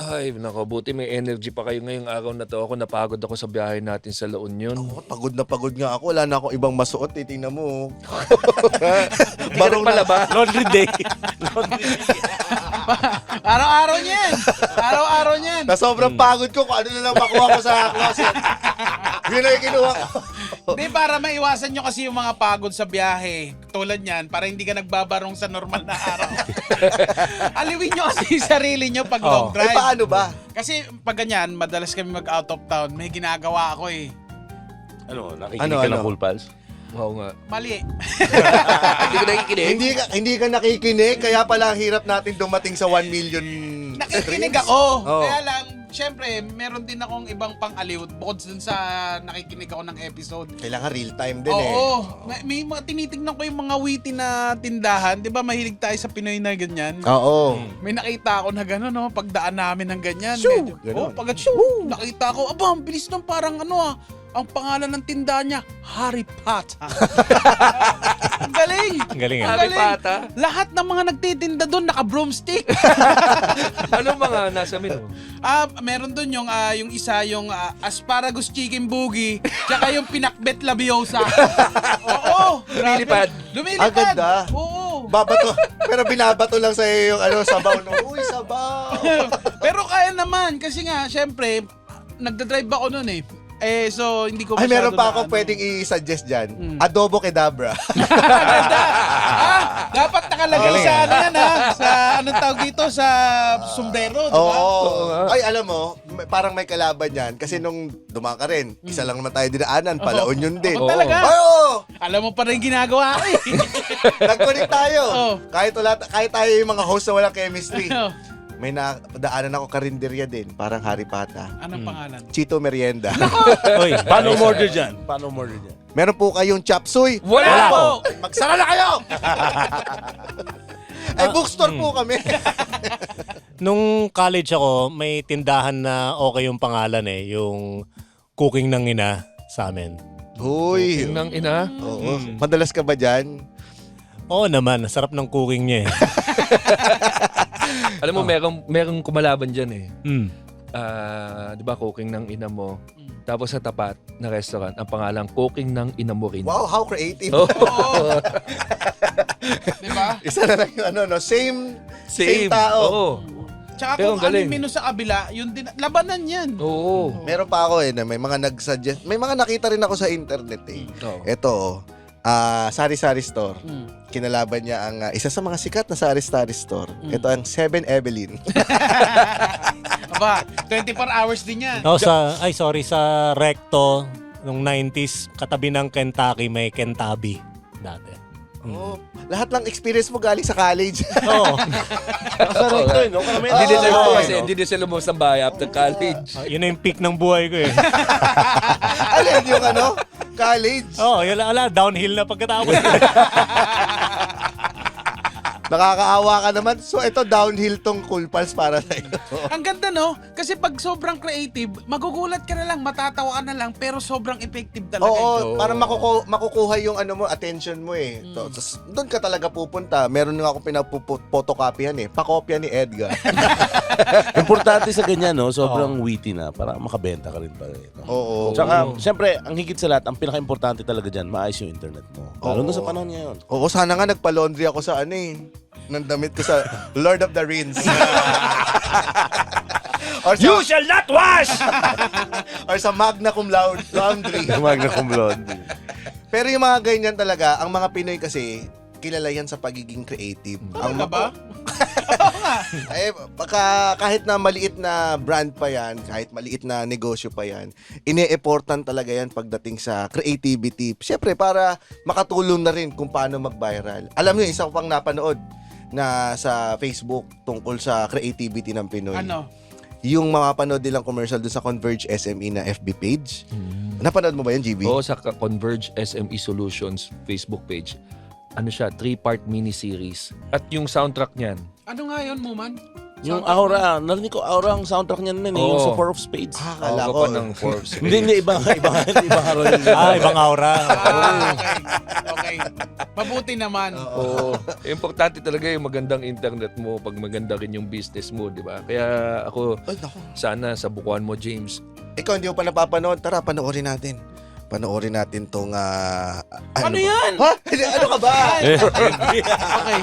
Ay, nako, buti may energy pa kayo ngayong araw na to. Ako napagod ako sa biyahe natin sa La Union. Ako, pagod na pagod nga ako. Wala na akong ibang masuot. Tingnan mo. Hindi ka nagpalaba? Laundry day. Laundry day. Araw-araw niyan. Araw-araw niyan. Na sobrang pagod ko kung ano na lang makuha ko sa closet. Yun na yung kinuha ko. Hindi, para maiwasan nyo kasi yung mga pagod sa biyahe. Tulad niyan, para hindi ka nagbabarong sa normal na araw. Aliwin nyo kasi yung sarili nyo pag long Eh, drive. paano ba? Kasi pag ganyan, madalas kami mag-out of town. May ginagawa ako eh. Ano, nakikinig ka ng Cool Pals? Oo nga. Mali. Hindi ko nakikinig. Hindi ka nakikinig, kaya pala ang hirap natin dumating sa 1 million Nakikinig streams. ako. Oo. Kaya lang, syempre, meron din akong ibang pang-aliw bukod dun sa nakikinig ako ng episode. Kailangan real time din eh. Oo. May mga tinitignan ko yung mga witty na tindahan. Di ba mahilig tayo sa Pinoy na ganyan? Oo. May nakita ako na gano'n, no? Pagdaan namin ng ganyan. Shoo! Medyo, Ganon. pag nakita ko, aba, ang bilis ng parang ang pangalan ng tindahan niya, Harry Potter. Ang galing! Ang galing Ang ah. Harry galing. Potter? Lahat ng mga nagtitinda doon, naka-broomstick. Ano mga nasa menu? Meron doon yung isa, yung asparagus chicken boogie, tsaka yung pinakbet labiosa. Oo. Lumilipad. Lumilipad. Ang ganda. Oo. Babato. Pero binabato lang sa iyo yung sabaw. No? Uy, sabaw. Pero kaya naman, kasi nga, syempre, nagdadrive ako noon eh. So, hindi ko Ay, meron masyado pa ako na- pwedeng i-suggest dyan. Adobo kedabra. Ganda. Dapat nakalagay Galing, sa ano yan sa anong tawag dito, sa sombrero, di ba? Oo. Ay, alam mo, parang may kalaban yan. Kasi nung dumaan ka rin, isa lang naman tayo dinaanan. Palaon yun din. Oo, talaga? Ay, oo. Alam mo pa rin ginagawa ko eh. Nag-connect tayo. Oo. Kahit tayo yung mga host na walang chemistry. Oh, May nadaanan ako karinderya din. Parang Harry Potter. anong pangalan? Chito Merienda. Oy, paano order dyan? Paano order dyan? Meron po kayong chop suey. Wala po! Magsara na kayo! Ay, bookstore po kami. Nung college ako, may tindahan na okay yung pangalan eh. Yung cooking ng ina sa amin. Uy. Tingnan ina. Oo. Madalas ka ba dyan? Oo naman, sarap ng cooking niya eh. Alam mo, merong kumalaban dyan eh. Mm. Di ba, cooking ng ina mo. Tapos sa tapat na restaurant, ang pangalang cooking ng ina mo rin. Wow, how creative. Oh, Oo. Di ba? Isa na lang yung same tao. Oo. Tsaka Pero kung ang ano galing. yung menu sa kabila, yun din, labanan yan. Oo. Meron pa ako na may mga nag-suggest. May mga nakita rin ako sa internet eh. Oo. Ito, Sari-Sari Store. Mm. Kinalaban niya ang isa sa mga sikat na Sari-Sari Store. Ito ang 7 Evelyn. Aba, 24 hours din yan. No, sa Recto, nung 90s, katabi ng Kentucky, may Kentabi dati. Oh, lahat ng experience mo galing sa college. Oo. Sa recto no? Karamihan Hindi din Oo, sila oo, kasi hindi din sila lumabas ng bahay after college. Yun na yung peak ng buhay ko eh. Alin yung college. Oo, yun lang, downhill na pagkatapos. Nakakaawa ka naman. So ito downhill tong Cool Pals para sa iyo. Ang ganda no? Kasi pag sobrang creative, magugulat ka na lang, matatawa ka na lang, pero sobrang effective talaga. Oo, para makukuha yung mo, attention mo eh. Tapos doon ka talaga pupunta. Meron nga akong pinapotocopyhan eh. Pakopya ni Edgar. Importante sa ganyan, no? Sobrang witty na para makabenta ka rin pa rin. No? Oo. Tsaka, syempre, ang higit sa lahat, ang pinaka-importante talaga dyan, maayos yung internet mo. Lalo na sa panahon ngayon. Oo, sana nga nagpa-laundry ako sa ng damit ko sa Lord of the Rings. or sa, shall not wash! or sa Magna Cum Laude Laundry. Magna cum laude. Pero yung mga ganyan talaga, ang mga Pinoy kasi, kilala yan sa pagiging creative. Talaga ba? Ay, kahit na maliit na brand pa yan, kahit maliit na negosyo pa yan, ine-effortan talaga yan pagdating sa creativity. Siyempre, para makatulong na rin kung paano mag-viral. Alam niyo, isa ko pang napanood na sa Facebook tungkol sa creativity ng Pinoy. Ano? Yung mapapanood nilang commercial doon sa Converge SME na FB page. Napanood mo ba yan, GB? Oo, sa Converge SME Solutions Facebook page. Ano siya, 3-part mini-series. At yung soundtrack niyan, Ano nga yun, Muman? Yung Aura, narinig ko Aura ang soundtrack niyan nun eh, yung Oo. sa Four of Spades. Akala Ako ko. pa ng Forbes. Hindi, ibang Aura yun. Ibang aura. Okay. Okay. Mabuti naman. Oo. Importante talaga yung magandang internet mo pag maganda rin yung business mo, di ba? Kaya ako, Ay, naku. sana sa bukuan mo, James. Ikaw hindi mo pa napapanood. Tara, panoorin natin. Panoorin natin tong... Ano yan? Ha? Ano ka ba? Okay.